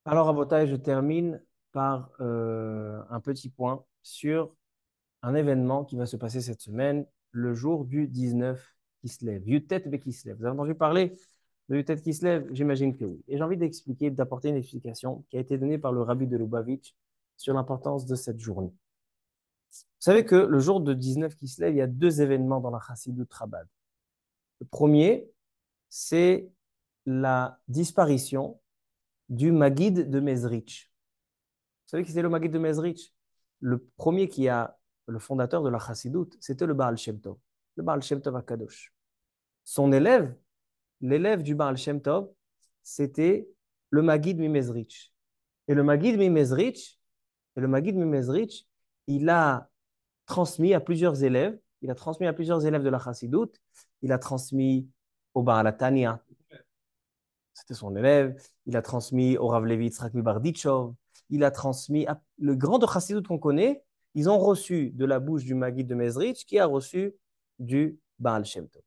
Alors, Abotai, je termine par un petit point sur un événement qui va se passer cette semaine, le jour du 19 Kislev. Yutet Kislev. Vous avez entendu parler de Yutet Kislev? J'imagine que oui. Et j'ai envie d'expliquer, d'apporter une explication qui a été donnée par le rabbi de Lubavitch sur l'importance de cette journée. Vous savez que le jour de 19 Kislev, il y a deux événements dans la Chassidut Chabad. Le premier, c'est la disparition du Maguid de Mezrich. Vous savez qui c'est le Maguid de Mezrich? Le premier le fondateur de la Chassidoute, c'était le Baal Shem Tov, le Baal Shem Tov Akadosh. Son élève, l'élève du Baal Shem Tov, c'était le Maguid Mimezrich. Et le Maguid Mimezrich, il a transmis à plusieurs élèves, de la Chassidoute, il a transmis au Baal Atania, c'était son élève. Il a transmis au Rav Levi Yitzhak Barditchov. Il a transmis le grand de Chassidut qu'on connaît. Ils ont reçu de la bouche du Maguid de Mezrich qui a reçu du Baal Shem Tov.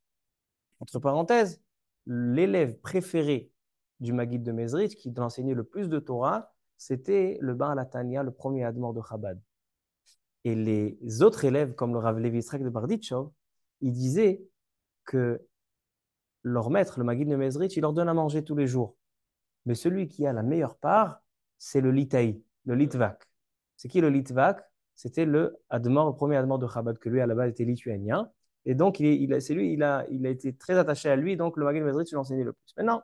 Entre parenthèses, l'élève préféré du Maguid de Mezrich qui enseignait le plus de Torah, c'était le Baal Atania, le premier Admor de Chabad. Et les autres élèves, comme le Rav Levi Yitzhak de Barditchov, ils disaient que leur maître, le Maguid de Mezrich, il leur donne à manger tous les jours. Mais celui qui a la meilleure part, c'est le Litaï, le Litvak. C'est qui le Litvak? C'était le premier Admor de Chabad, que lui, à la base, était lituanien. Et donc, c'est lui, il a été très attaché à lui, donc le Maguid Mezrich lui enseignait le plus. Maintenant,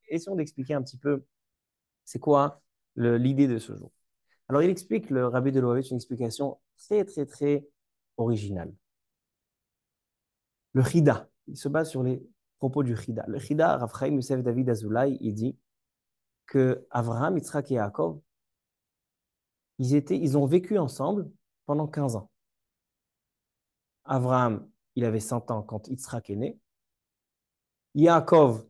essayons d'expliquer un petit peu c'est quoi l'idée de ce jour. Alors, il explique, le Rabbi de Lubavitch, une explication très, très, très originale. Le Chida, il se base sur les propos du Chida. Le Chida, Rav Chaim Yosef David Azoulay, il dit que Avraham, Yitzhak et Yaakov, ils ont vécu ensemble pendant 15 ans. Avraham, il avait 100 ans quand Yitzhak est né. Yaakov,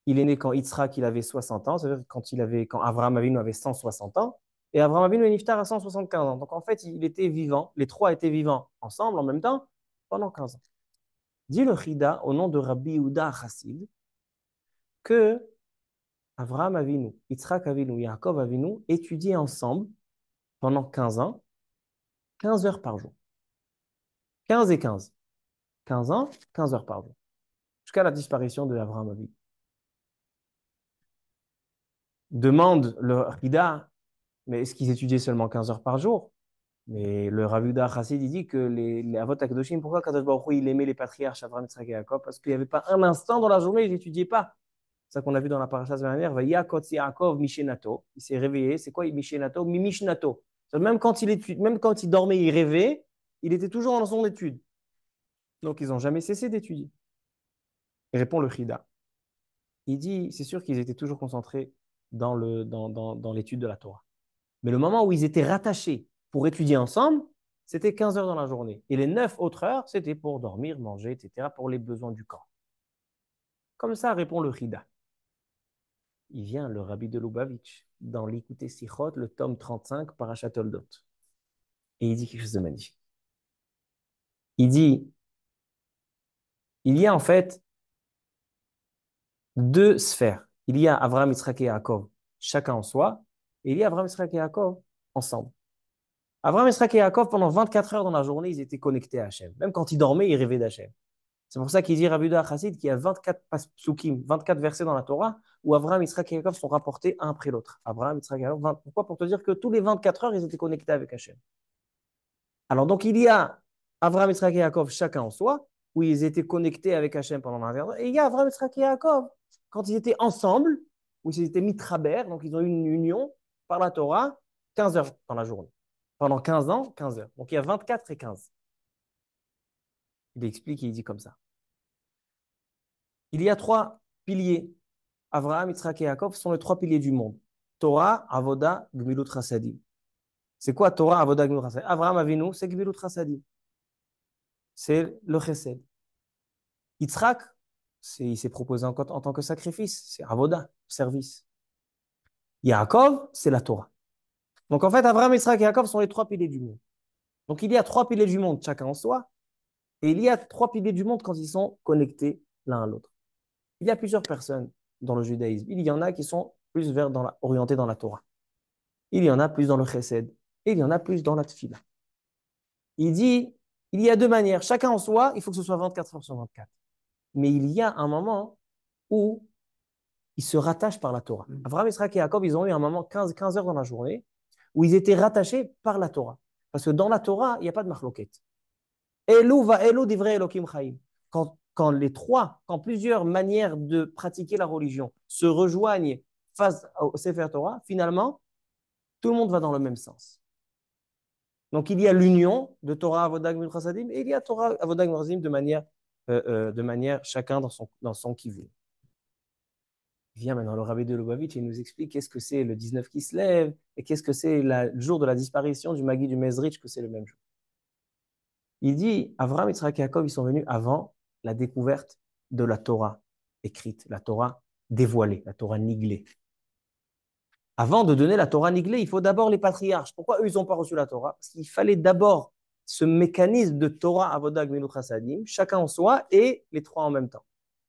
il est né quand Yitzhak il avait 60 ans, c'est-à-dire quand Avraham Avinu avait 160 ans. Et Avraham Avinu est niftar à 175 ans. Donc en fait, il était vivant, les trois étaient vivants ensemble en même temps pendant 15 ans. Dit le Chida, au nom de Rabbi Yehuda Chassid, que Avraham Avinu, Yitzhak Avinu, Yaakov Avinu étudiaient ensemble pendant 15 ans, 15 heures par jour. 15 et 15. 15 ans, 15 heures par jour. Jusqu'à la disparition de Avraham Avinu. Demande le Rida, mais est-ce qu'ils étudiaient seulement 15 heures par jour? Mais le Rav Yehuda Chassid, il dit que les Avot Akadoshim, pourquoi Kadosh Baruch Hu, il aimait les patriarches Avraham, Yitzhak et Yaakov? Parce qu'il n'y avait pas un instant dans la journée, ils n'étudiaient pas. C'est ça qu'on a vu dans la paracha de la dernière. Vayakotz Yaakov Mishenato. Il s'est réveillé. C'est quoi Mishenato? Mimishnato. Même quand même quand il dormait, il rêvait, il était toujours dans son étude. Donc, ils n'ont jamais cessé d'étudier. Et répond le Chida. Il dit, c'est sûr qu'ils étaient toujours concentrés dans l'étude de la Torah. Mais le moment où ils étaient rattachés pour étudier ensemble, c'était 15 heures dans la journée. Et les 9 autres heures, c'était pour dormir, manger, etc., pour les besoins du corps. Comme ça répond le Chida. Il vient le Rabbi de Lubavitch dans l'Ikouté Sichot, le tome 35, Parashat Toldot. Et il dit quelque chose de magnifique. Il dit, il y a en fait deux sphères. Il y a Avraham, Yitzhak et Yaakov, chacun en soi, et il y a Avraham, Yitzhak et Yaakov ensemble. Avraham, Yitzhak et Yaakov, pendant 24 heures dans la journée, ils étaient connectés à Hachem. Même quand ils dormaient, ils rêvaient d'Hachem. C'est pour ça qu'il dit Rabbi Yehuda Chassid qu'il y a 24 psukim, 24 versets dans la Torah où Avraham, Yitzhak et Yaakov sont rapportés un après l'autre. Avraham, Yitzhak et Yaakov, pourquoi? Pour te dire que tous les 24 heures, ils étaient connectés avec Hachem. Alors donc il y a Avraham, Yitzhak et Yaakov chacun en soi, où ils étaient connectés avec Hachem pendant 24 heures. Et il y a Avraham, Yitzhak et Yaakov quand ils étaient ensemble, où ils étaient mitraber, donc ils ont eu une union par la Torah, 15 heures dans la journée. Pendant 15 ans, 15 heures. Donc il y a 24 et 15. Il explique et il dit comme ça. Il y a trois piliers. Avraham, Yitzhak et Yaakov sont les trois piliers du monde. Torah, Avoda, Gmilut Chasadim. C'est quoi Torah, Avoda, Gmilut Chasadim? Avraham Avinu, c'est Gmilut Chasadim. C'est le Chesed. Yitzhak, il s'est proposé en tant que sacrifice. C'est Avoda, service. Yaakov, c'est la Torah. Donc en fait, Avraham, Yitzhak et Yaakov sont les trois piliers du monde. Donc il y a trois piliers du monde, chacun en soi. Et il y a trois piliers du monde quand ils sont connectés l'un à l'autre. Il y a plusieurs personnes dans le judaïsme. Il y en a qui sont plus orientés dans la Torah. Il y en a plus dans le chesed et il y en a plus dans la tfila. Il dit, il y a deux manières. Chacun en soi, il faut que ce soit 24 heures sur 24. Mais il y a un moment où ils se rattachent par la Torah. Abraham, Israël et Jacob, ils ont eu un moment 15 heures dans la journée où ils étaient rattachés par la Torah. Parce que dans la Torah, il n'y a pas de marloquet. Elou va Elou divrei Elokim chaim. Quand plusieurs manières de pratiquer la religion se rejoignent face au Sefer Torah, finalement, tout le monde va dans le même sens. Donc, il y a l'union de Torah Avodah Gemilut Chasadim et il y a Torah Avodah Gemilut Chasadim de manière chacun dans son kivun. Vient maintenant le Rabbi de Lubavitch et il nous explique qu'est-ce que c'est le 19 qui se lève et qu'est-ce que c'est le jour de la disparition du Maggid du Mezritch, que c'est le même jour. Il dit, Avraham, Yitzhak et Yaakov, ils sont venus avant la découverte de la Torah écrite, la Torah dévoilée, la Torah niglée. Avant de donner la Torah niglée, il faut d'abord les patriarches. Pourquoi eux, ils n'ont pas reçu la Torah? Parce qu'il fallait d'abord ce mécanisme de Torah, Avodah, Gemilut Chasadim, chacun en soi et les trois en même temps.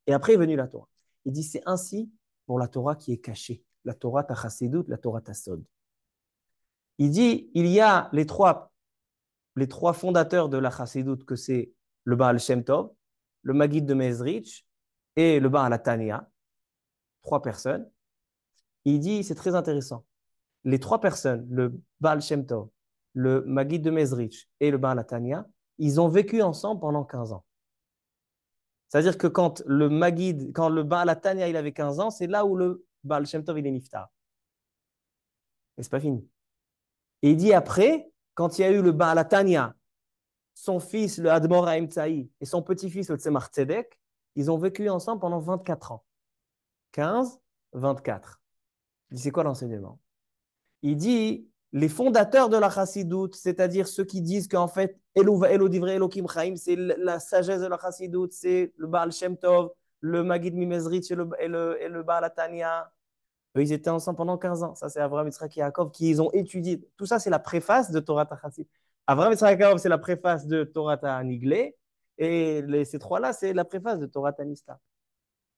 Et après est venue la Torah. Il dit, c'est ainsi pour la Torah qui est cachée, la Torah Tachasidut, la Torah Tassod. Il dit, il y a les trois fondateurs de la Chassidut, que c'est le Baal Shem Tov, le Maggid de Mezritch et le Baal Tanya, trois personnes. Il dit, c'est très intéressant, les trois personnes, le Baal Shem Tov, le Maggid de Mezritch et le Baal Tanya, ils ont vécu ensemble pendant 15 ans. C'est-à-dire que quand le Baal Tanya, il avait 15 ans, c'est là où le Baal Shem Tov, il est niftar. Et c'est pas fini. Et il dit après, quand il y a eu le Baal Tanya, son fils, le Admor Haim Tzaï, et son petit-fils, le Tzemach Tzedek, ils ont vécu ensemble pendant 24 ans. 15, 24. Il dit, c'est quoi l'enseignement? Il dit, les fondateurs de la Chassidout, c'est-à-dire ceux qui disent qu'en fait, Elo divrei Elokim chaim, c'est la sagesse de la Chassidout, c'est le Baal Shem Tov, le Maggid Mimezritch et le Baal Tanya. Eux, ils étaient ensemble pendant 15 ans. Ça, c'est Avraham, Yitzhak et Yaakov qui ils ont étudié. Tout ça, c'est la préface de Torah Tachassid. Avraham, Yitzhak et Yaakov, c'est la préface de Torah Ta'aniglé. Et ces trois-là, c'est la préface de Torah Tanista.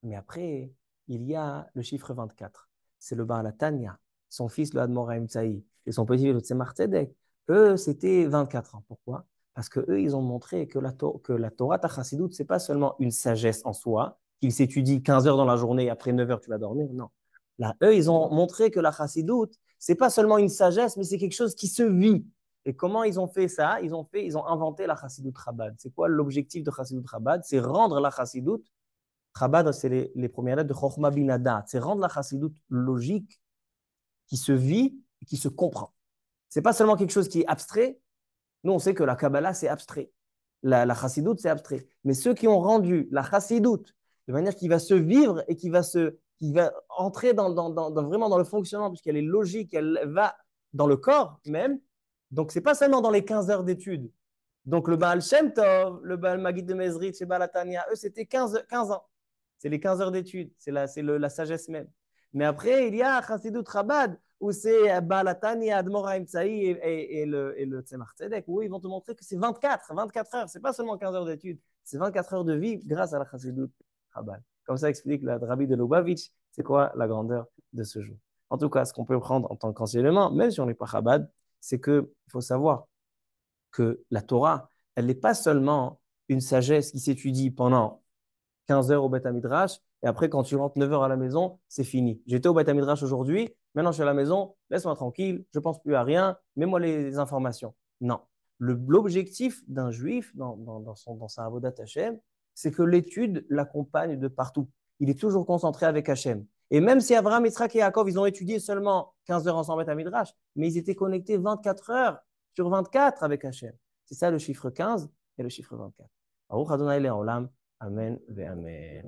Mais après, il y a le chiffre 24. C'est le Baal Tanya, son fils, le Admor Haim Tzaï, et son petit, le Tzemach Tzedek. Eux, c'était 24 ans. Pourquoi? Parce qu'eux, ils ont montré que la Torah Tachassidut, ce n'est pas seulement une sagesse en soi, qu'il s'étudie 15 heures dans la journée, après 9 heures, tu vas dormir. Non. Là, eux, ils ont montré que la Chassidout, c'est pas seulement une sagesse, mais c'est quelque chose qui se vit. Et comment ils ont fait ça? Ils ont inventé la Chassidout Chabad. C'est quoi l'objectif de Chassidout Chabad? C'est rendre la Chassidout, Chabad, c'est les premières lettres de Chochma Bin Adat, c'est rendre la Chassidout logique, qui se vit et qui se comprend. C'est pas seulement quelque chose qui est abstrait. Nous, on sait que la Kabbalah, c'est abstrait. La Chassidout, c'est abstrait. Mais ceux qui ont rendu la Chassidout de manière qui va se vivre et qui va entrer vraiment dans le fonctionnement, puisqu'elle est logique, elle va dans le corps même. Donc, ce n'est pas seulement dans les 15 heures d'études. Donc, le Baal Shem Tov, le Baal Maggid de Mezritch et Baal Tanya, eux, c'était 15 ans. C'est les 15 heures d'études, c'est la sagesse même. Mais après, il y a Chassidut Chabad, où c'est Baal Tanya, Admor Haim Tzaï et le Tzemach Tzedek, où ils vont te montrer que c'est 24 heures. Ce n'est pas seulement 15 heures d'études, c'est 24 heures de vie grâce à la Chassidut Chabad. Comme ça explique le Rabbi de Lubavitch, c'est quoi la grandeur de ce jour. En tout cas, ce qu'on peut prendre en tant qu'enseignement, même si on n'est pas Chabad, c'est qu'il faut savoir que la Torah, elle n'est pas seulement une sagesse qui s'étudie pendant 15 heures au Beth Midrash, et après, quand tu rentres 9 heures à la maison, c'est fini. J'étais au Beth Midrash aujourd'hui, maintenant je suis à la maison, laisse-moi tranquille, je ne pense plus à rien, mets-moi les informations. Non. L'objectif d'un juif dans sa Avodat Hashem, c'est que l'étude l'accompagne de partout. Il est toujours concentré avec Hashem. Et même si Abraham, Yitzhak et Yaakov, ils ont étudié seulement 15 heures ensemble à Midrash, mais ils étaient connectés 24 heures sur 24 avec Hashem. C'est ça le chiffre 15 et le chiffre 24. Baruch Adonai Le'olam. Amen ve Amen.